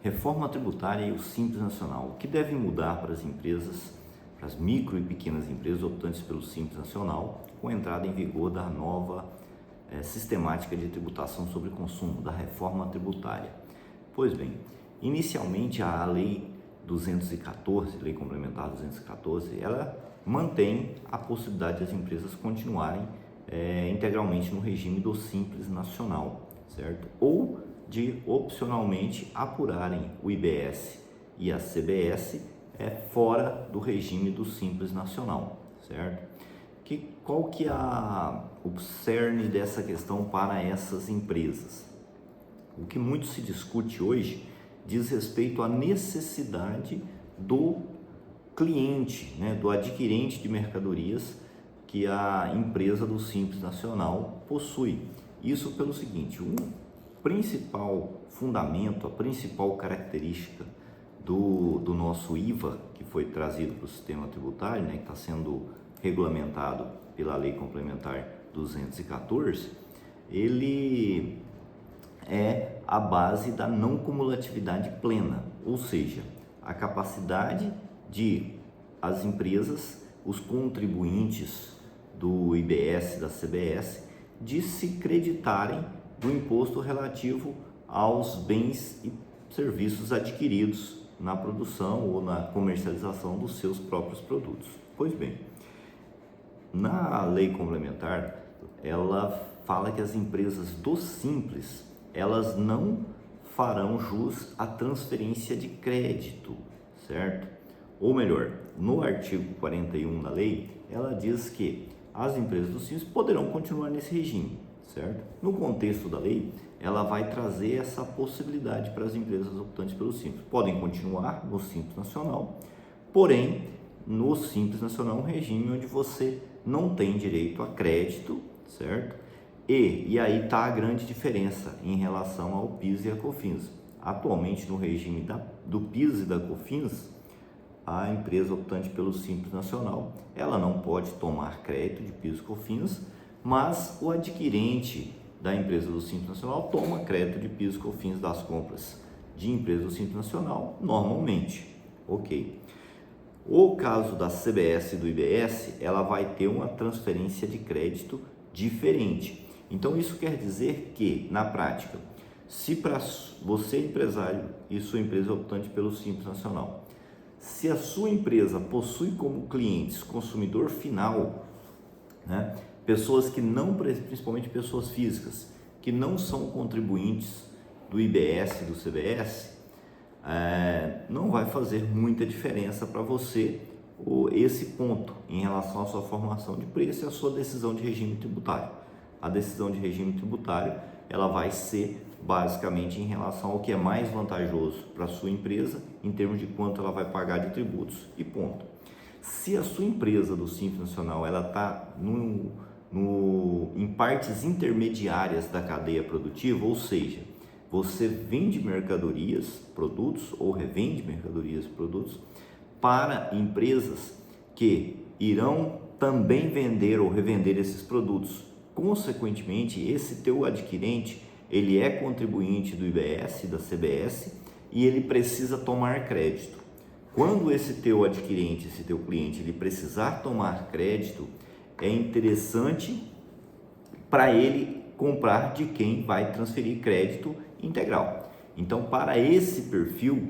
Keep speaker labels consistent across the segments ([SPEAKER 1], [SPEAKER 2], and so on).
[SPEAKER 1] Reforma tributária e o Simples Nacional. O que deve mudar para as empresas, para as micro e pequenas empresas optantes pelo Simples Nacional, com a entrada em vigor da nova sistemática de tributação sobre consumo, da reforma tributária? Pois bem, inicialmente a Lei 214, Lei Complementar 214, ela mantém a possibilidade das empresas continuarem integralmente no regime do Simples Nacional, certo? Ou de opcionalmente apurarem o IBS e a CBS fora do regime do Simples Nacional, certo? Qual que é o cerne dessa questão para essas empresas? O que muito se discute hoje diz respeito à necessidade do cliente, do adquirente de mercadorias que a empresa do Simples Nacional possui. Isso pelo seguinte: o principal fundamento, a principal característica do nosso IVA, que foi trazido para o sistema tributário, que está sendo regulamentado pela Lei Complementar 214, ele é a base da não cumulatividade plena, ou seja, a capacidade de as empresas, os contribuintes do IBS, da CBS, de se creditarem do imposto relativo aos bens e serviços adquiridos na produção ou na comercialização dos seus próprios produtos. Pois bem, na lei complementar, ela fala que as empresas do Simples, elas não farão jus à transferência de crédito, certo? Ou melhor, no artigo 41 da lei, ela diz que as empresas do Simples poderão continuar nesse regime, certo? No contexto da lei, ela vai trazer essa possibilidade para as empresas optantes pelo Simples. Podem continuar no Simples Nacional, porém, no Simples Nacional é um regime onde você não tem direito a crédito, certo? E aí está a grande diferença em relação ao PIS e a COFINS. Atualmente, no regime do PIS e da COFINS, a empresa optante pelo Simples Nacional, ela não pode tomar crédito de PIS e COFINS, mas o adquirente da empresa do Simples Nacional toma crédito de PIS e COFINS das compras de empresa do Simples Nacional normalmente, ok? O caso da CBS e do IBS, ela vai ter uma transferência de crédito diferente. Então isso quer dizer que, na prática, se para você empresário e sua empresa optante pelo Simples Nacional, se a sua empresa possui como clientes consumidor final, pessoas que não, principalmente pessoas físicas, que não são contribuintes do IBS e do CBS, não vai fazer muita diferença para você esse ponto em relação à sua formação de preço e à sua decisão de regime tributário. A decisão de regime tributário, ela vai ser basicamente em relação ao que é mais vantajoso para a sua empresa em termos de quanto ela vai pagar de tributos e ponto. Se a sua empresa do Simples Nacional ela está em partes intermediárias da cadeia produtiva, ou seja, você vende mercadorias, produtos ou revende mercadorias, produtos para empresas que irão também vender ou revender esses produtos. Consequentemente, esse teu adquirente, ele é contribuinte do IBS, da CBS e ele precisa tomar crédito. Quando esse teu adquirente, esse teu cliente, ele precisar tomar crédito, é interessante para ele comprar de quem vai transferir crédito integral. Então, para esse perfil,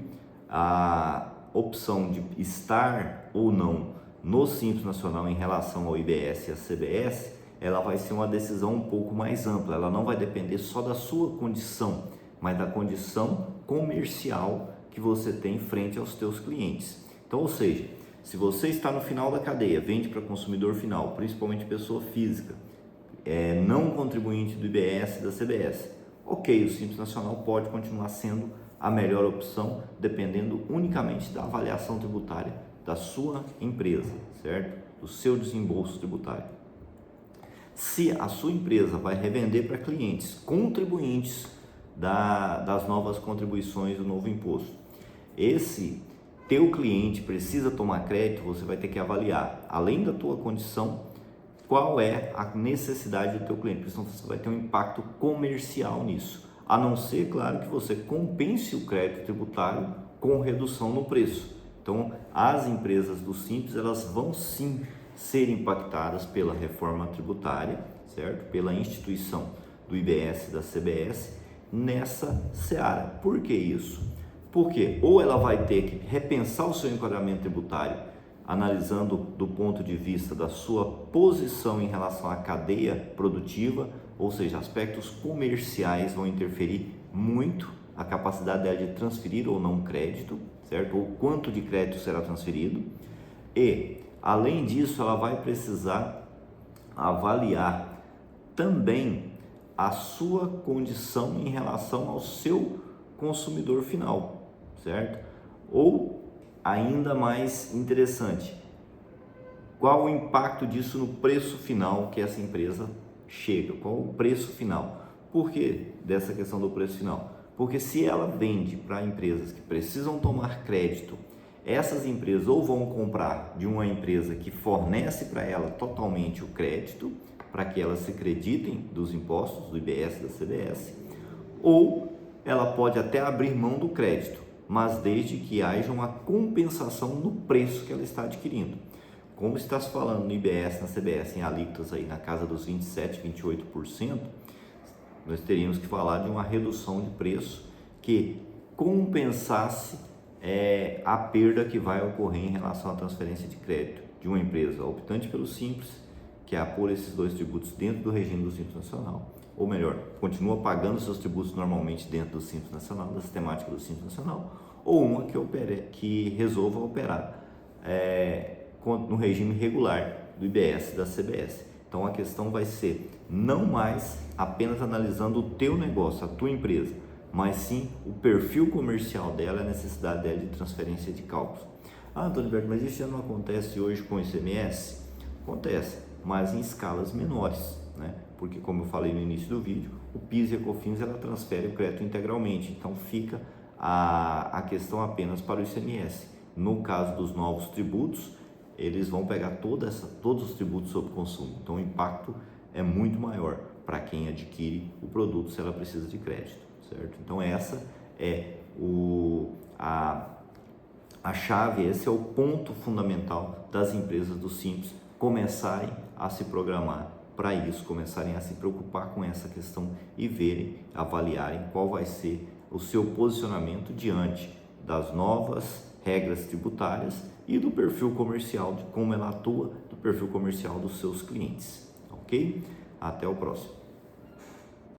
[SPEAKER 1] a opção de estar ou não no Simples Nacional em relação ao IBS e à CBS, ela vai ser uma decisão um pouco mais ampla. Ela não vai depender só da sua condição, mas da condição comercial que você tem frente aos teus clientes. Então, ou seja, se você está no final da cadeia, vende para consumidor final, principalmente pessoa física, não contribuinte do IBS e da CBS, ok, o Simples Nacional pode continuar sendo a melhor opção, dependendo unicamente da avaliação tributária da sua empresa, certo? Do seu desembolso tributário. Se a sua empresa vai revender para clientes contribuintes das novas contribuições do novo imposto, esse teu cliente precisa tomar crédito, você vai ter que avaliar, além da tua condição, qual é a necessidade do teu cliente, porque senão você vai ter um impacto comercial nisso. a não ser, claro, que você compense o crédito tributário com redução no preço. Então, as empresas do Simples, elas vão sim ser impactadas pela reforma tributária, certo? Pela instituição do IBS e da CBS nessa seara. Por que isso? Porque ou ela vai ter que repensar o seu enquadramento tributário, analisando do ponto de vista da sua posição em relação à cadeia produtiva, ou seja, aspectos comerciais vão interferir muito a capacidade dela de transferir ou não crédito, certo? Ou quanto de crédito será transferido. E, além disso, ela vai precisar avaliar também a sua condição em relação ao seu consumidor final, certo? Ou, ainda mais interessante, qual o impacto disso no preço final que essa empresa chega? Qual o preço final? Por que dessa questão do preço final? Porque se ela vende para empresas que precisam tomar crédito, essas empresas ou vão comprar de uma empresa que fornece para ela totalmente o crédito, para que elas se creditem dos impostos do IBS e da CBS, ou ela pode até abrir mão do crédito, mas desde que haja uma compensação no preço que ela está adquirindo. Como está se falando no IBS, na CBS, em alíquotas aí na casa dos 27%, 28%, nós teríamos que falar de uma redução de preço que compensasse a perda que vai ocorrer em relação à transferência de crédito de uma empresa optante pelo Simples, que apura esses dois tributos dentro do regime do Simples Nacional, ou melhor, continua pagando seus tributos normalmente dentro do Simples Nacional, da sistemática do Simples Nacional, ou uma que resolva operar no regime regular do IBS e da CBS. Então a questão vai ser não mais apenas analisando o teu negócio, a tua empresa, mas sim o perfil comercial dela, a necessidade dela de transferência de cálculos. Ah, Antônio Berto, mas isso já não acontece hoje com o ICMS? Acontece, mas em escalas menores, né? Porque, como eu falei no início do vídeo, o PIS e a COFINS ela transfere o crédito integralmente, então fica a questão apenas para o ICMS. No caso dos novos tributos, eles vão pegar todos os tributos sobre consumo, então o impacto é muito maior para quem adquire o produto se ela precisa de crédito, certo? Então essa é a chave, esse é o ponto fundamental das empresas do Simples começarem a se programar para isso, começarem a se preocupar com essa questão e verem, avaliarem qual vai ser o seu posicionamento diante das novas regras tributárias e do perfil comercial, de como ela atua, do perfil comercial dos seus clientes, ok? Até o próximo.